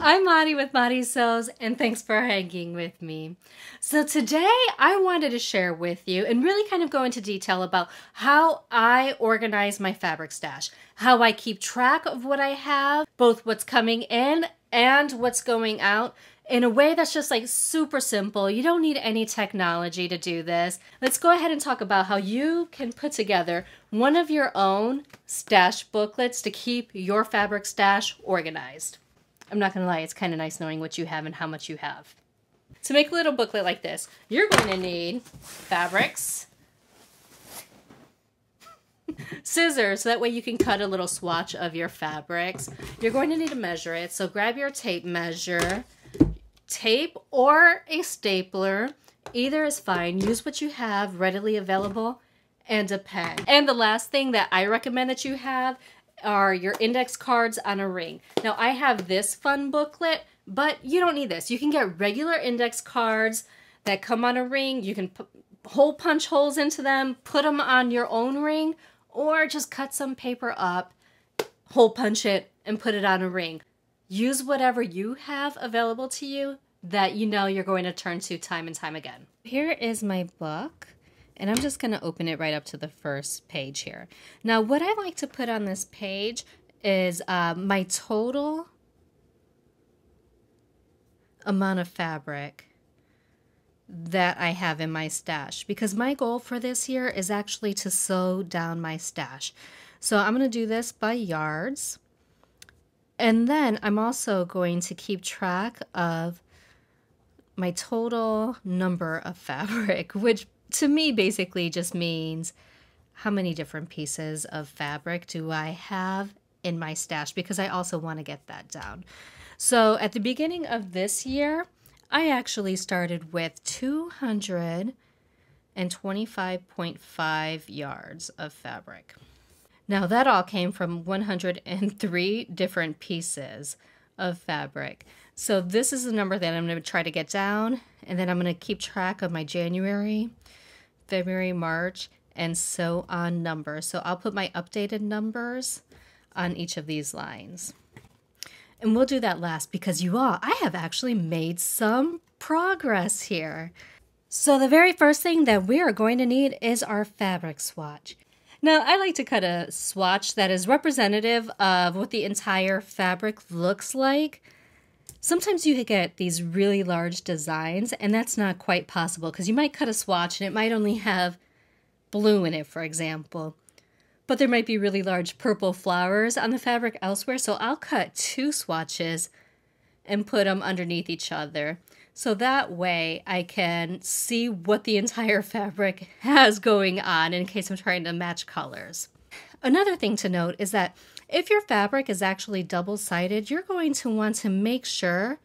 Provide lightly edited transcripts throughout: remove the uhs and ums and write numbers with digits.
I'm Maddie with Maddie Sews, and thanks for hanging with me. So today I wanted to share with you and really kind of go into detail about how I organize my fabric stash, how I keep track of what I have, both what's coming in and what's going out, in a way that's just like super simple. You don't need any technology to do this. Let's go ahead and talk about how you can put together one of your own stash booklets to keep your fabric stash organized. I'm not gonna lie, it's kind of nice knowing what you have and how much you have. To make a little booklet like this, you're going to need fabrics, scissors, so that way you can cut a little swatch of your fabrics. You're going to need to measure it, so grab your tape measure, tape or a stapler, either is fine. Use what you have readily available, and a pen. And the last thing that I recommend that you have are your index cards on a ring. Now I have this fun booklet, but you don't need this. You can get regular index cards that come on a ring. You can hole punch holes into them, put them on your own ring, or just cut some paper up, hole punch it, and put it on a ring. Use whatever you have available to you that you know you're going to turn to time and time again. Here is my book. And I'm just going to open it right up to the first page here. Now, what I like to put on this page is my total amount of fabric that I have in my stash. Because my goal for this year is actually to sew down my stash. So I'm going to do this by yards. And then I'm also going to keep track of my total number of fabric, which to me basically just means how many different pieces of fabric do I have in my stash, because I also want to get that down. So at the beginning of this year, I actually started with 225.5 yards of fabric. Now that all came from 103 different pieces of fabric. So this is the number that I'm going to try to get down, and then I'm going to keep track of my January, February, March, and so on numbers. So I'll put my updated numbers on each of these lines. And we'll do that last because I have actually made some progress here. So the very first thing that we are going to need is our fabric swatch. Now, I like to cut a swatch that is representative of what the entire fabric looks like. Sometimes you get these really large designs, and that's not quite possible because you might cut a swatch and it might only have blue in it, for example. But there might be really large purple flowers on the fabric elsewhere, so I'll cut two swatches and put them underneath each other. So that way I can see what the entire fabric has going on in case I'm trying to match colors. Another thing to note is that if your fabric is actually double-sided, you're going to want to make sure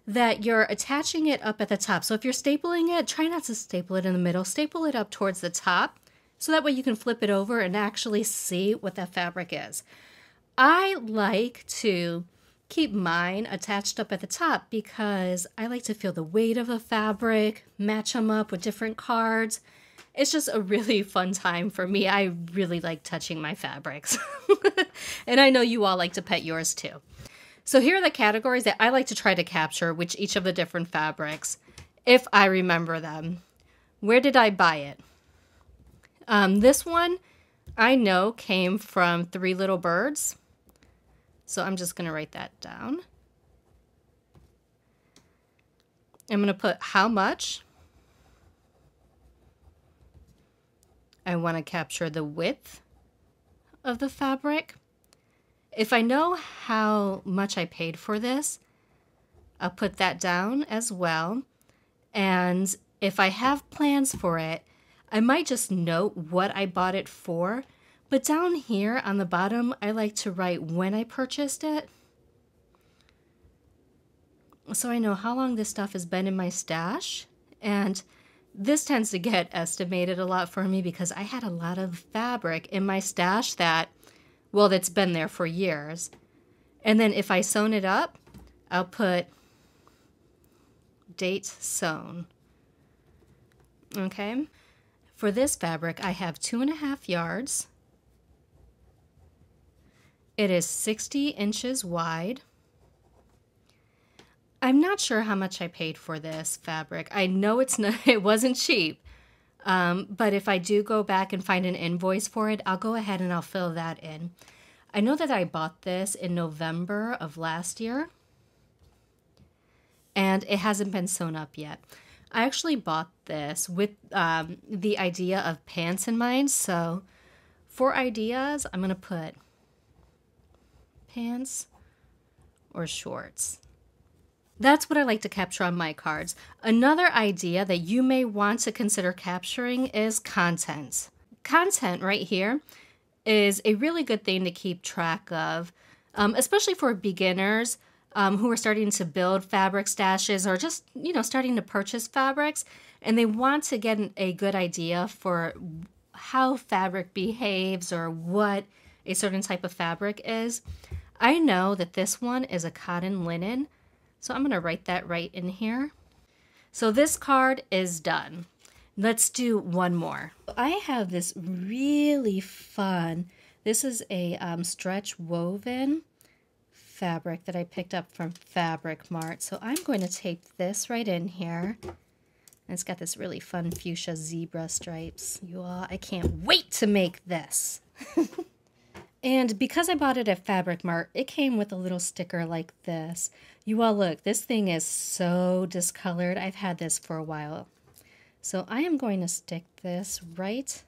that you're attaching it up at the top. So if you're stapling it, try not to staple it in the middle. Staple it up towards the top so that way you can flip it over and actually see what that fabric is. I like to keep mine attached up at the top because I like to feel the weight of the fabric, match them up with different cards. It's just a really fun time for me. I really like touching my fabrics. And I know you all like to pet yours too. So here are the categories that I like to try to capture with each of the different fabrics, if I remember them. Where did I buy it? This one I know came from Three Little Birds. So I'm just going to write that down. I'm going to put how much. I want to capture the width of the fabric. If I know how much I paid for this, I'll put that down as well. And if I have plans for it, I might just note what I bought it for. But down here on the bottom, I like to write when I purchased it, so I know how long this stuff has been in my stash. And this tends to get estimated a lot for me because I had a lot of fabric in my stash that's been there for years. And then if I sewn it up, I'll put date sewn. Okay. For this fabric, I have 2.5 yards. It is 60 inches wide. I'm not sure how much I paid for this fabric. I know it's not, it wasn't cheap. But if I do go back and find an invoice for it, I'll go ahead and I'll fill that in. I know that I bought this in November of last year, and it hasn't been sewn up yet. I actually bought this with the idea of pants in mind. So for ideas, I'm going to put pants or shorts. That's what I like to capture on my cards. Another idea that you may want to consider capturing is content. Content right here is a really good thing to keep track of, especially for beginners who are starting to build fabric stashes or just, starting to purchase fabrics, and they want to get a good idea for how fabric behaves or what a certain type of fabric is. I know that this one is a cotton linen, so I'm going to write that right in here. So this card is done. Let's do one more. I have this really fun, this is a stretch woven fabric that I picked up from Fabric Mart. So I'm going to tape this right in here. And it's got this really fun fuchsia zebra stripes. You all, I can't wait to make this. And because I bought it at Fabric Mart, it came with a little sticker like this. You all look, this thing is so discolored. I've had this for a while. So I am going to stick this right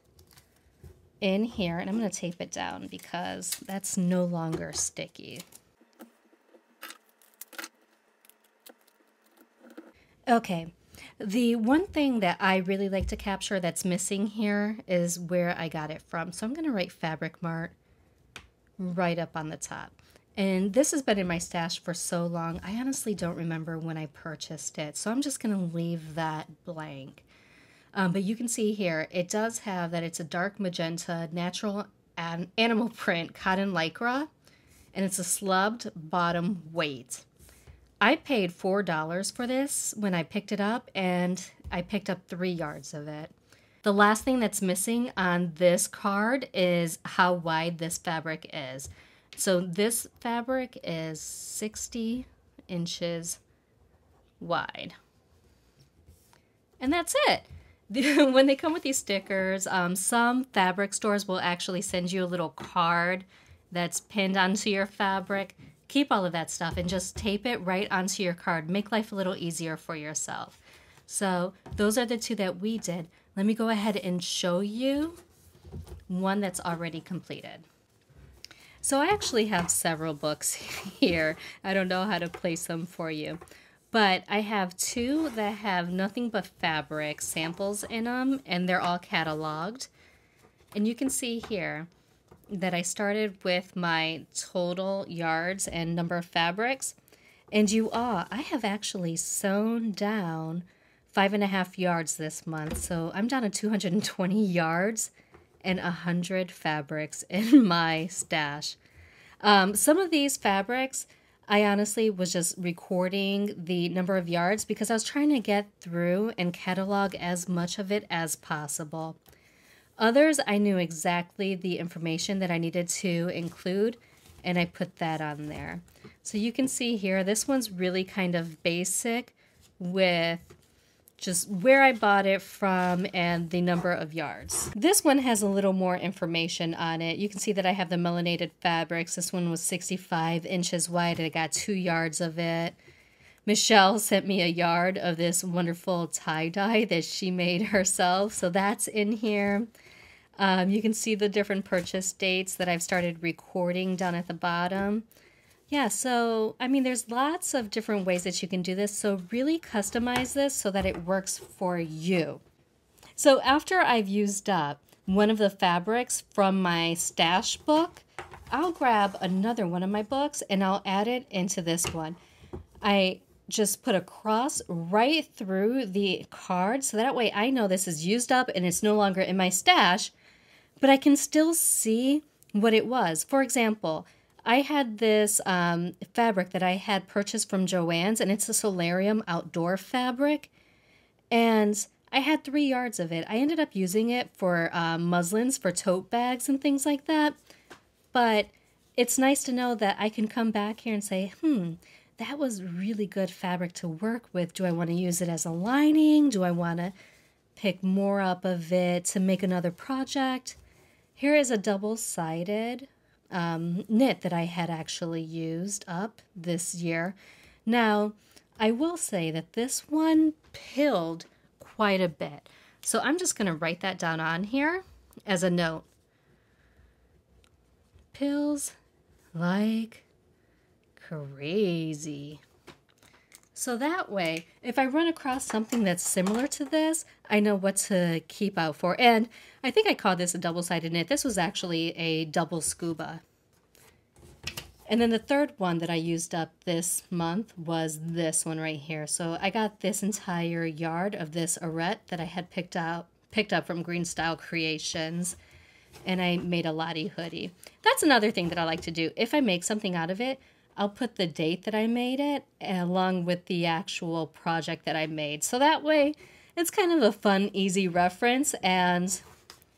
in here, and I'm going to tape it down because that's no longer sticky. Okay, the one thing that I really like to capture that's missing here is where I got it from. So I'm going to write Fabric Mart right up on the top. And this has been in my stash for so long, I honestly don't remember when I purchased it. So I'm just going to leave that blank. But you can see here, it does have that it's a dark magenta, natural animal print cotton lycra, and it's a slubbed bottom weight. I paid $4 for this when I picked it up, and I picked up 3 yards of it. The last thing that's missing on this card is how wide this fabric is. So this fabric is 60 inches wide. And that's it. When they come with these stickers, some fabric stores will actually send you a little card that's pinned onto your fabric. Keep all of that stuff and just tape it right onto your card. Make life a little easier for yourself. So those are the 2 that we did. Let me go ahead and show you one that's already completed. So I actually have several books here. I don't know how to place them for you. But I have 2 that have nothing but fabric samples in them, and they're all cataloged. And you can see here that I started with my total yards and number of fabrics. And I have actually sewn down 5.5 yards this month. So I'm down to 220 yards and 100 fabrics in my stash. Some of these fabrics, I honestly was just recording the number of yards because I was trying to get through and catalog as much of it as possible. Others, I knew exactly the information that I needed to include, and I put that on there. So you can see here, this one's really kind of basic with just where I bought it from and the number of yards. This one has a little more information on it. You can see that I have the melanated fabrics. This one was 65 inches wide and I got 2 yards of it. Michelle sent me a yard of this wonderful tie-dye that she made herself, so that's in here. You can see the different purchase dates that I've started recording down at the bottom. Yeah, so, I mean, there's lots of different ways that you can do this, so really customize this so that it works for you. So after I've used up one of the fabrics from my stash book, I'll grab another one of my books and I'll add it into this one. I just put a cross right through the card so that way I know this is used up and it's no longer in my stash, but I can still see what it was. For example, I had this fabric that I had purchased from Joann's, and it's a solarium outdoor fabric, and I had 3 yards of it. I ended up using it for muslins, for tote bags and things like that, but it's nice to know that I can come back here and say, that was really good fabric to work with. Do I want to use it as a lining? Do I want to pick more up of it to make another project? Here is a double-sided knit that I had actually used up this year. Now, I will say that this one pilled quite a bit. So I'm just going to write that down on here as a note. Pills like crazy. So that way, if I run across something that's similar to this, I know what to keep out for. And I think I called this a double-sided knit. This was actually a double scuba. And then the third one that I used up this month was this one right here. So I got this entire yard of this arete that I had picked up from Green Style Creations, and I made a Lottie hoodie. That's another thing that I like to do. If I make something out of it, I'll put the date that I made it along with the actual project that I made. So that way, it's kind of a fun, easy reference, and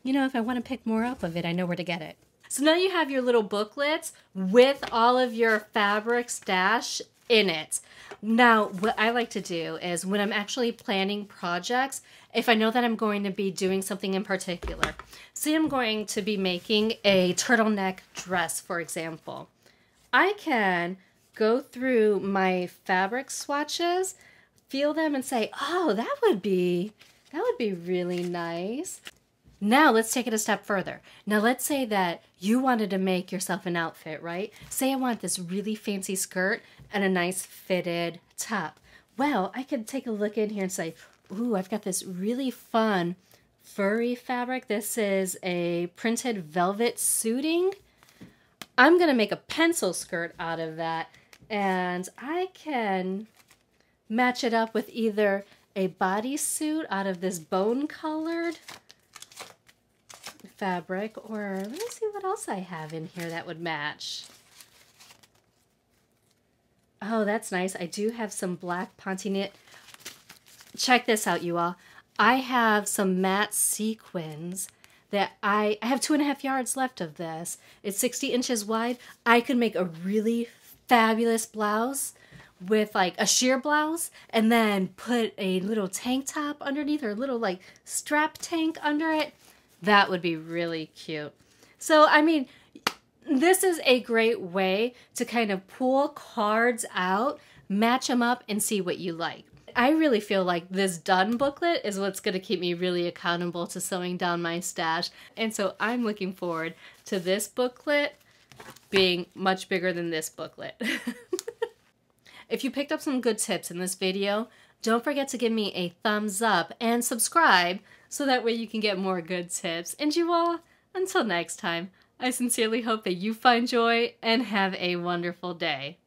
you know, if I want to pick more up of it, I know where to get it. So now you have your little booklets with all of your fabric stash in it. Now, what I like to do is when I'm actually planning projects, if I know that I'm going to be doing something in particular, say I'm going to be making a turtleneck dress, for example, I can go through my fabric swatches, feel them and say, oh, that would be really nice. Now let's take it a step further. Now let's say that you wanted to make yourself an outfit, right? Say I want this really fancy skirt and a nice fitted top. Well, I could take a look in here and say, ooh, I've got this really fun furry fabric. This is a printed velvet suiting. I'm going to make a pencil skirt out of that, and I can match it up with either a bodysuit out of this bone-colored fabric, or let me see what else I have in here that would match. Oh, that's nice. I do have some black Ponte knit. Check this out, you all. I have some matte sequins that I have 2.5 yards left of this. It's 60 inches wide. I could make a really fabulous blouse with like a sheer blouse and then put a little tank top underneath, or a little like strap tank under it. That would be really cute. So, I mean, this is a great way to kind of pull cards out, match them up, and see what you like. I really feel like this done booklet is what's going to keep me really accountable to sewing down my stash. And so I'm looking forward to this booklet being much bigger than this booklet. If you picked up some good tips in this video, don't forget to give me a thumbs up and subscribe so that way you can get more good tips. And you all, until next time, I sincerely hope that you find joy and have a wonderful day.